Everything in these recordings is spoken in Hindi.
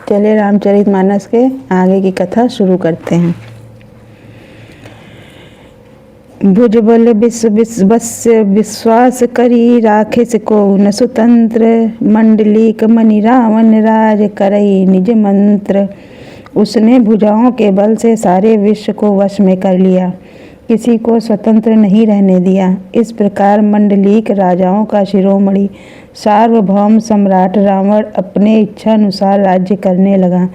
चलिए रामचरितमानस के आगे की कथा शुरू करते हैं। भुजबल विश्वास करी राखे से को न स्वतंत्र, मंडलीक मणि रावण राज करई निज मंत्र। उसने भुजाओं के बल से सारे विश्व को वश में कर लिया, किसी को स्वतंत्र नहीं रहने दिया। इस प्रकार मंडलीक राजाओं का शिरोमणि सार्वभौम सम्राट रावण अपने इच्छा अनुसार राज्य करने लगा।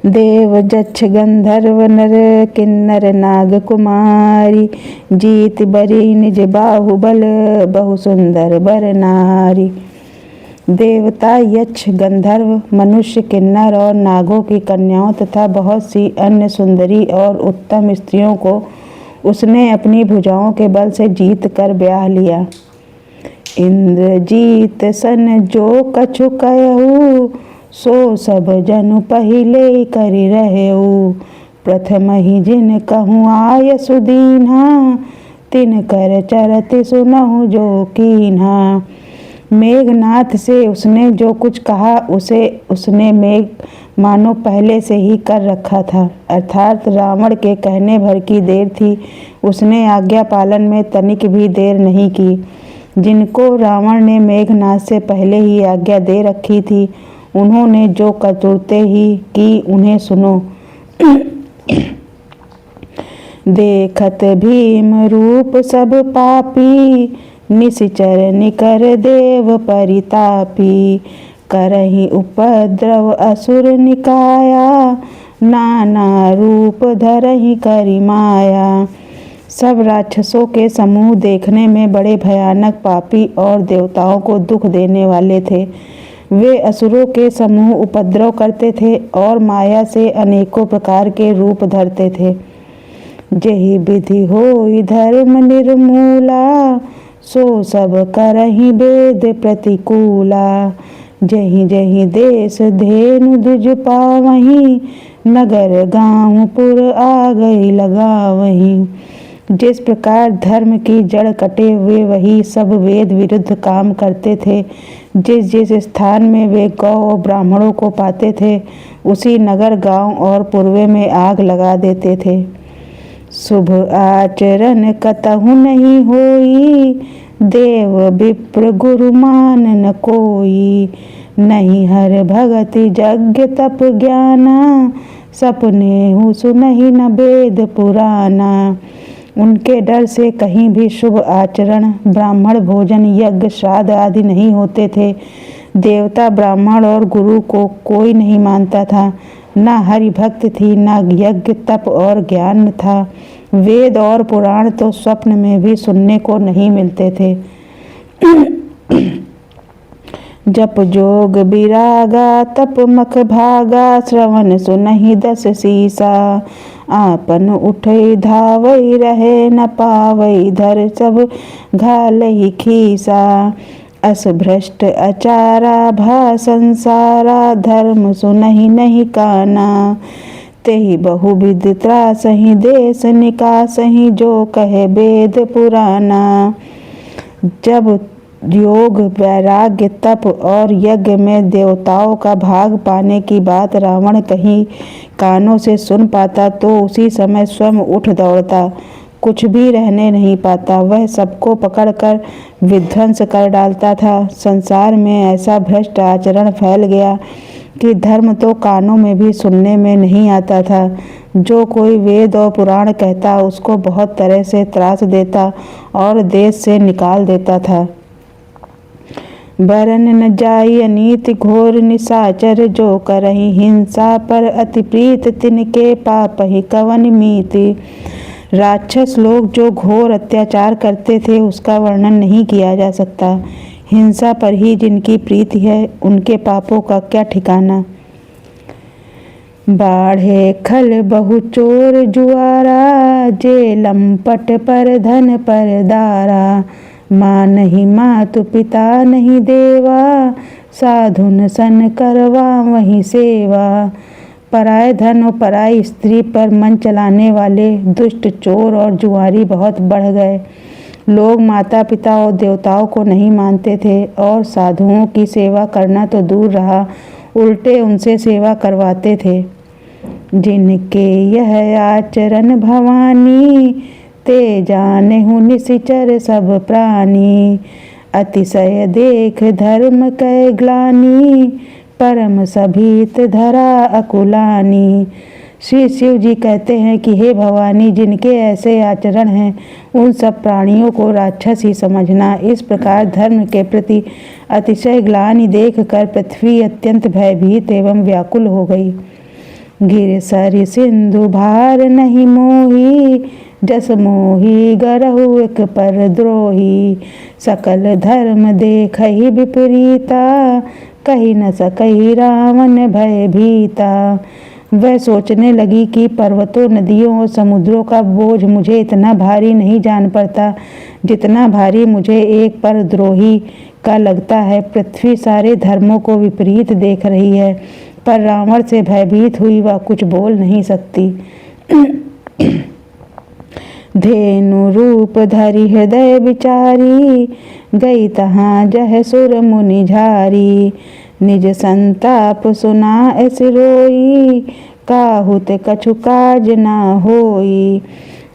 देव जक्ष गंधर्व नर किन्नर नाग कुमारी, जीत बरी निज बाहुबल बहु सुंदर बर नारी। देवता, यक्ष, गंधर्व, मनुष्य, किन्नर और नागों की कन्याओं तथा बहुत सी अन्य सुंदरी और उत्तम स्त्रियों को उसने अपनी भुजाओं के बल से जीत कर ब्याह लिया। इंद्रजीत सन जो कछु कहऊ, सो सब जनु पहिले करि रहेऊ। प्रथम ही जिन कहूँ आय सुदीन्हा, तिन कर चरत सुनहु जो कीन्हा। मेघनाथ से उसने जो कुछ कहा उसे उसने मेघ मानो पहले से ही कर रखा था, अर्थात रावण के कहने भर की देर थी। उसने आज्ञा पालन में तनिक भी देर नहीं की। जिनको रावण ने मेघनाथ से पहले ही आज्ञा दे रखी थी, उन्होंने जो करतूतें ही की उन्हें सुनो। देखत भीम रूप सब पापी, निशिचर निकर देव परितापी। करहि उपद्रव असुर निकाया, नाना रूप धरहि करि माया। सब राक्षसों के समूह देखने में बड़े भयानक, पापी और देवताओं को दुख देने वाले थे। वे असुरों के समूह उपद्रव करते थे और माया से अनेकों प्रकार के रूप धरते थे। जेहि विधि होई धर्म निर्मूला, सो सब करहि वेद प्रतिकूला। जहि जहि देश धेनु दुज पावहीं, नगर गाँव पुर आ गई लगावहीं। जिस प्रकार धर्म की जड़ कटे हुए वही सब वेद विरुद्ध काम करते थे। जिस जिस स्थान में वे गौ और ब्राह्मणों को पाते थे, उसी नगर गांव और पूर्वे में आग लगा देते थे। शुभ आचरण कतहु नहीं होई, देव विप्र गुरु मान न कोई। नहीं हर भगति यज्ञ तप ज्ञाना, सपने हु सुनहि न वेद पुराना। उनके डर से कहीं भी शुभ आचरण, ब्राह्मण भोजन, यज्ञ, श्राद्ध आदि नहीं होते थे। देवता, ब्राह्मण और गुरु को कोई नहीं मानता था। न हरि भक्त थी, न यज्ञ, तप और ज्ञान था। वेद और पुराण तो स्वप्न में भी सुनने को नहीं मिलते थे। जप जोग विरागा तप मख भागा, श्रवण सुनहि दस सीसा। आपन उठई धावई रहे न पावई, धर सब घालहि खीसा। अस भ्रष्ट अचारा भा संसारा, धर्म सुनहि नहीं काना। तेहि बहुविध त्रासहि देश निकासहि, जो कहे वेद पुराना। जब योग, वैराग्य, तप और यज्ञ में देवताओं का भाग पाने की बात रावण कहीं कानों से सुन पाता तो उसी समय स्वयं उठ दौड़ता, कुछ भी रहने नहीं पाता। वह सबको पकड़कर विध्वंस कर डालता था। संसार में ऐसा भ्रष्ट आचरण फैल गया कि धर्म तो कानों में भी सुनने में नहीं आता था। जो कोई वेद और पुराण कहता उसको बहुत तरह से त्रास देता और देश से निकाल देता था। बरन न जाई अनीति घोर निशाचर, जो करहि हिंसा पर अति प्रीत, तिनके पापहि कवन मीति। राक्षस लोग जो घोर अत्याचार करते थे उसका वर्णन नहीं किया जा सकता। हिंसा पर ही जिनकी प्रीति है, उनके पापों का क्या ठिकाना। बाढ़े खल बहु चोर जुआरा, जे लंपट पर धन पर दारा। माँ नहीं मातु पिता नहीं देवा, साधुन सन करवा वही सेवा। पराये धन और पराई स्त्री पर मन चलाने वाले दुष्ट चोर और जुआरी बहुत बढ़ गए। लोग माता पिता और देवताओं को नहीं मानते थे और साधुओं की सेवा करना तो दूर रहा, उल्टे उनसे सेवा करवाते थे। जिनके यह आचरण भवानी, ते जानेहु निशिचर सब प्राणी। अतिशय देख धर्म कै ग्लानि, परम सभीत धरा अकुलानी। श्री शिव जी कहते हैं कि हे भवानी, जिनके ऐसे आचरण हैं उन सब प्राणियों को राक्षस ही समझना। इस प्रकार धर्म के प्रति अतिशय ग्लानि देखकर पृथ्वी अत्यंत भयभीत एवं व्याकुल हो गई। गिर सरि सिंधु भार नहीं मोही, जस मोही गरहु एक पर द्रोही। सकल धर्म देखहि विपरीता, कही न सकहि रावण भय भीता। वह सोचने लगी कि पर्वतों, नदियों और समुद्रों का बोझ मुझे इतना भारी नहीं जान पड़ता जितना भारी मुझे एक पर द्रोही का लगता है। पृथ्वी सारे धर्मों को विपरीत देख रही है, पर रावण से भयभीत हुई वह कुछ बोल नहीं सकती। धेनु रूप धरि हृदय विचारी, गई तहाँ जह सुर मुनि झारी। निज संताप सुना ऐस रोई, काहुत कछु काज ना होई।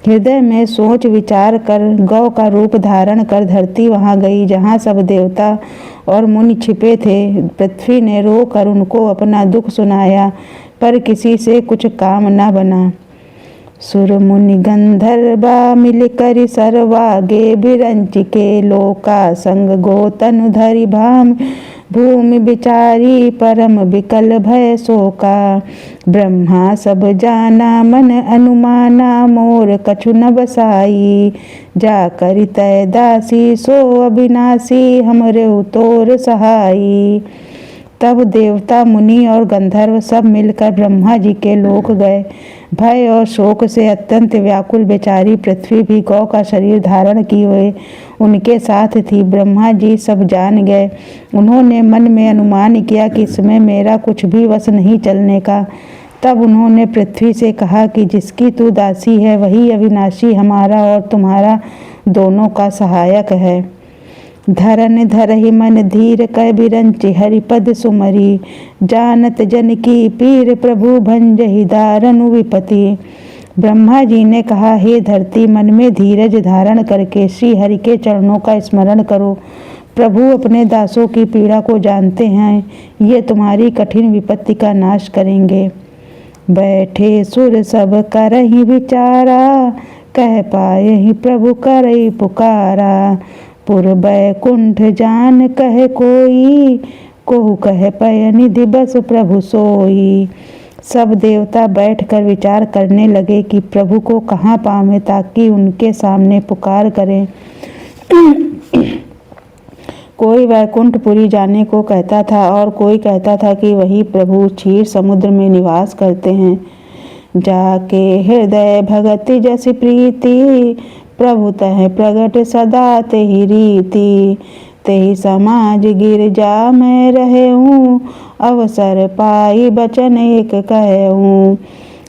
हृदय में सोच विचार कर गौ का रूप धारण कर धरती वहाँ गई जहाँ सब देवता और मुनि छिपे थे। पृथ्वी ने रो कर उनको अपना दुख सुनाया, पर किसी से कुछ काम न बना। सुर मुनि गंधर्वा मिलकर सर्वागे, बिरंच के लोका संग गोतनु धरि भाम। भूमि बिचारी परम विकल भय शोका, ब्रह्मा सब जाना मन अनुमाना। मोर कछु न बसाई, जा करि तय दासी। सो अविनाशी हमरे तोर सहाई। तब देवता, मुनि और गंधर्व सब मिलकर ब्रह्मा जी के लोक गए। भय और शोक से अत्यंत व्याकुल बेचारी पृथ्वी भी गौ का शरीर धारण किए हुए उनके साथ थी। ब्रह्मा जी सब जान गए। उन्होंने मन में अनुमान किया कि इसमें मेरा कुछ भी वश नहीं चलने का। तब उन्होंने पृथ्वी से कहा कि जिसकी तू दासी है वही अविनाशी हमारा और तुम्हारा दोनों का सहायक है। धरन धरहि मन धीर कै बिरंचि, हरिपद सुमरी। जानत जन की पीर, प्रभु भंजहि दारुण विपति। ब्रह्मा जी ने कहा, हे धरती, मन में धीरज धारण करके श्री हरि के चरणों का स्मरण करो। प्रभु अपने दासों की पीड़ा को जानते हैं, ये तुम्हारी कठिन विपत्ति का नाश करेंगे। बैठे सुर सब करहि विचारा, कह पाए ही प्रभु करई पुकारा। पुर बैकुंठ जान कहे कोई, कोहु कहे पय निधि बस प्रभु सोई। सब देवता बैठकर विचार करने लगे कि प्रभु को कहाँ पावें ताकि उनके सामने पुकार करें। कोई वैकुंठपुरी जाने को कहता था और कोई कहता था कि वही प्रभु क्षीर समुद्र में निवास करते हैं। जाके हृदय भगति जस प्रीति, प्रभु तह प्रगट सदा तेहि रीति। तेहि समाज गिरजा में रहूं, अवसर पाई बचन एक कहूं।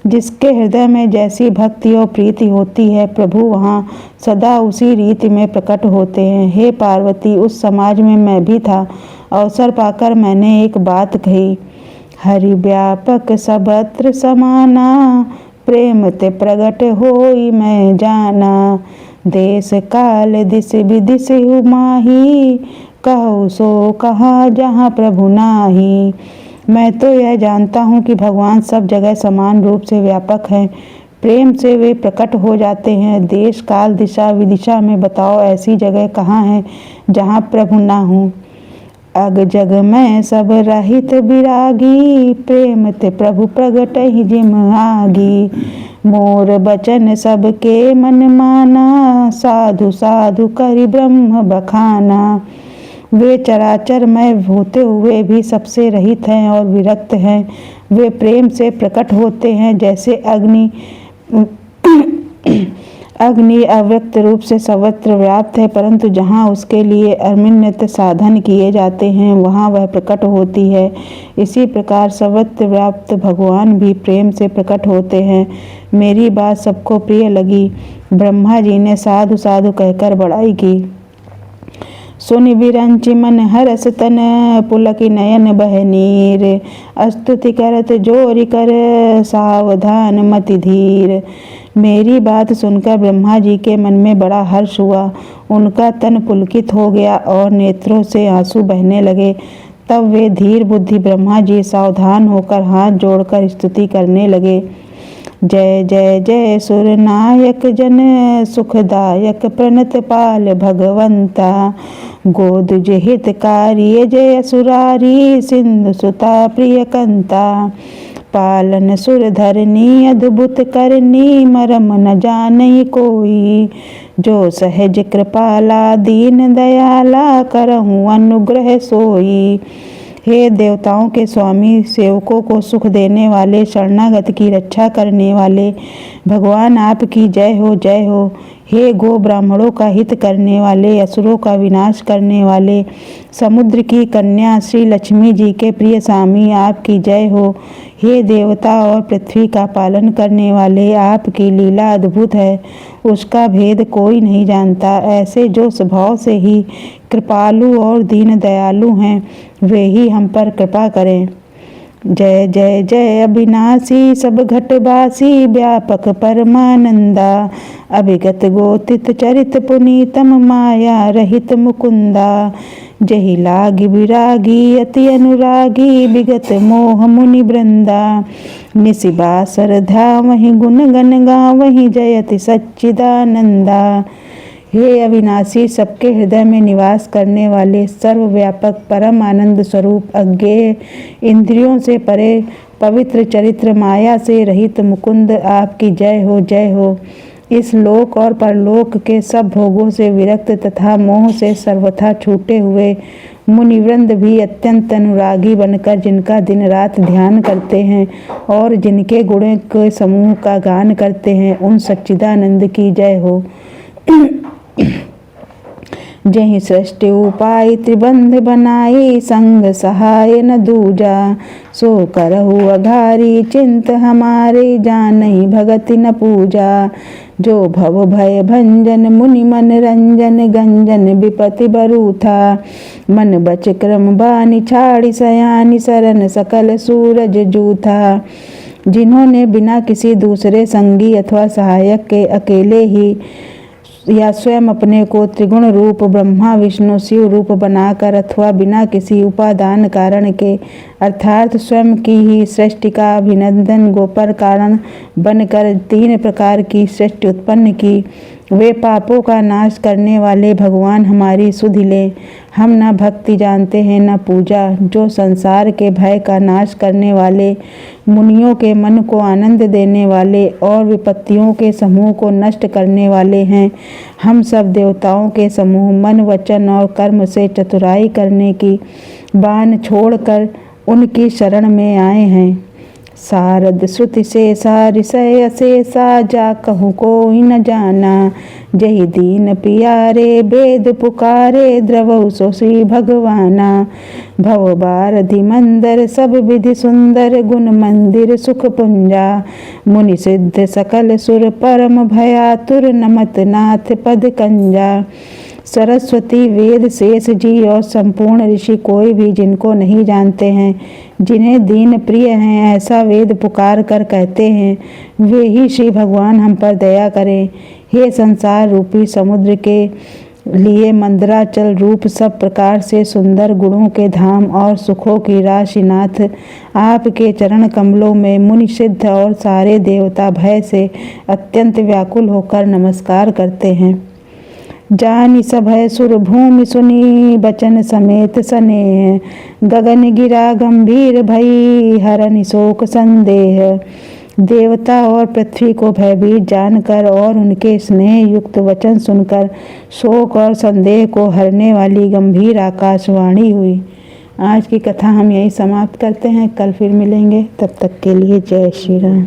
जिसके हृदय में जैसी भक्ति और प्रीति होती है, प्रभु वहाँ सदा उसी रीति में प्रकट होते हैं। हे पार्वती, उस समाज में मैं भी था। अवसर पाकर मैंने एक बात कही। हरि व्यापक सबत्र समाना, प्रेम ते प्रगट होई मैं जाना। देश काल दिस विदिश माही, कहु सो कहा जहाँ प्रभु नाही। मैं तो यह जानता हूँ कि भगवान सब जगह समान रूप से व्यापक हैं। प्रेम से वे प्रकट हो जाते हैं। देश काल दिशा विदिशा में बताओ ऐसी जगह कहाँ है जहाँ प्रभु ना हो। अग जग में सब रहित विरागी, प्रेम ते प्रभु प्रगट ही जिम आगी। मोर बचन सबके मन माना, साधु साधु करि ब्रह्म बखाना। वे चराचर में होते हुए भी सबसे रहित हैं और विरक्त हैं। वे प्रेम से प्रकट होते हैं जैसे अग्नि अव्यक्त रूप से सर्वत्र व्याप्त है, परंतु जहाँ उसके लिए अनिर्णित साधन किए जाते हैं वहाँ वह प्रकट होती है। इसी प्रकार सर्वत्र व्याप्त भगवान भी प्रेम से प्रकट होते हैं। मेरी बात सबको प्रिय लगी। ब्रह्मा जी ने साधु साधु कहकर बड़ाई की। सुनि विरंचि मन हरस तन, पुलकी नयन बह नीर। स्तुति करत जोरि कर, सावधान मति धीर। मेरी बात सुनकर ब्रह्मा जी के मन में बड़ा हर्ष हुआ। उनका तन पुलकित हो गया और नेत्रों से आंसू बहने लगे। तब वे धीर बुद्धि ब्रह्मा जी सावधान होकर हाथ जोड़कर स्तुति करने लगे। जय जय जय सुरनायक जन सुखदायक प्रणत पाल भगवंता। गोदुज हितकारी जय असुरारी सिंधु सुता प्रिय कंता। पालन सुर धरनी अद्भुत करनी मरम न जानई कोई। जो सहज कृपाला दीन दयाला करहूँ अनुग्रह सोई। हे देवताओं के स्वामी, सेवकों को सुख देने वाले, शरणागत की रक्षा करने वाले भगवान आपकी जय हो जय हो। हे गो ब्राह्मणों का हित करने वाले, असुरों का विनाश करने वाले, समुद्र की कन्या श्री लक्ष्मी जी के प्रिय स्वामी आपकी जय हो। हे देवता और पृथ्वी का पालन करने वाले, आपकी लीला अद्भुत है, उसका भेद कोई नहीं जानता। ऐसे जो स्वभाव से ही कृपालु और दीन दयालु हैं, वे ही हम पर कृपा करें। जय जय जय अविनाशी सब घटवासी व्यापक परमानंदा। अभिगत गोतित चरित पुनीतम माया रहित मुकुंदा। जहि लागी विरागी अति अनुरागी विगत मोह मुनि वृंदा। निशिबा श्रद्धा वही गुण गण गावहि जयति सच्चिदानंदा। हे अविनाशी, सबके हृदय में निवास करने वाले, सर्वव्यापक परम आनंद स्वरूप, अज्ञेय, इंद्रियों से परे, पवित्र चरित्र, माया से रहित मुकुंद आपकी जय हो जय हो। इस लोक और परलोक के सब भोगों से विरक्त तथा मोह से सर्वथा छूटे हुए मुनिवृंद भी अत्यंत अनुरागी बनकर जिनका दिन रात ध्यान करते हैं और जिनके गुणों के समूह का गान करते हैं, उन सच्चिदानंद की जय हो। जहि सृष्टि उपाय त्रिबंध बनाई, संग सहाय न दूजा। सो करहु अघारी चिंत हमारे, जानहि भगति न पूजा। जो भव भय भंजन मुनि मन रंजन, गंजन विपति बरूथा। मन बच क्रम बानी छाड़ी सयानी, सरन सकल सूरज जूथा। जिन्होंने बिना किसी दूसरे संगी अथवा सहायक के अकेले ही या स्वयं अपने को त्रिगुण रूप ब्रह्मा विष्णु शिव रूप बनाकर अथवा बिना किसी उपादान कारण के अर्थात स्वयं की ही सृष्टि का अभिनंदन गोपर कारण बनकर 3 प्रकार की सृष्टि उत्पन्न की, वे पापों का नाश करने वाले भगवान हमारी सुधि ले। हम न भक्ति जानते हैं न पूजा। जो संसार के भय का नाश करने वाले, मुनियों के मन को आनंद देने वाले और विपत्तियों के समूह को नष्ट करने वाले हैं, हम सब देवताओं के समूह मन वचन और कर्म से चतुराई करने की बान छोड़कर उनकी शरण में आए हैं। सारद श्रुति शेषा ऋषय अशेषा, जा कहूँ कोई न जाना। जहि दीन पियारे वेद पुकारे, द्रवहु सो श्री भगवाना। भव बारधि मंदर सब विधि सुंदर, गुण मंदिर सुख पुंजा। मुनि सिद्ध सकल सुर परम भयातुर, नमत नाथ पद कंजा। सरस्वती वेद शेष जी और संपूर्ण ऋषि कोई भी जिनको नहीं जानते हैं, जिन्हें दीन प्रिय हैं, ऐसा वेद पुकार कर कहते हैं, वे ही श्री भगवान हम पर दया करें। हे संसार रूपी समुद्र के लिए मंदराचल रूप सब प्रकार से सुंदर गुणों के धाम और सुखों की राशिनाथ, आपके चरण कमलों में मुनि सिद्ध और सारे देवता भय से अत्यंत व्याकुल होकर नमस्कार करते हैं। जानि सभय सुर भूमि सुनी, बचन समेत स्नेह। गगन गिरा गंभीर भई, हरनि शोक संदेह। देवता और पृथ्वी को भयभीत जानकर और उनके स्नेह युक्त वचन सुनकर शोक और संदेह को हरने वाली गंभीर आकाशवाणी हुई। आज की कथा हम यही समाप्त करते हैं। कल फिर मिलेंगे, तब तक के लिए जय श्री राम।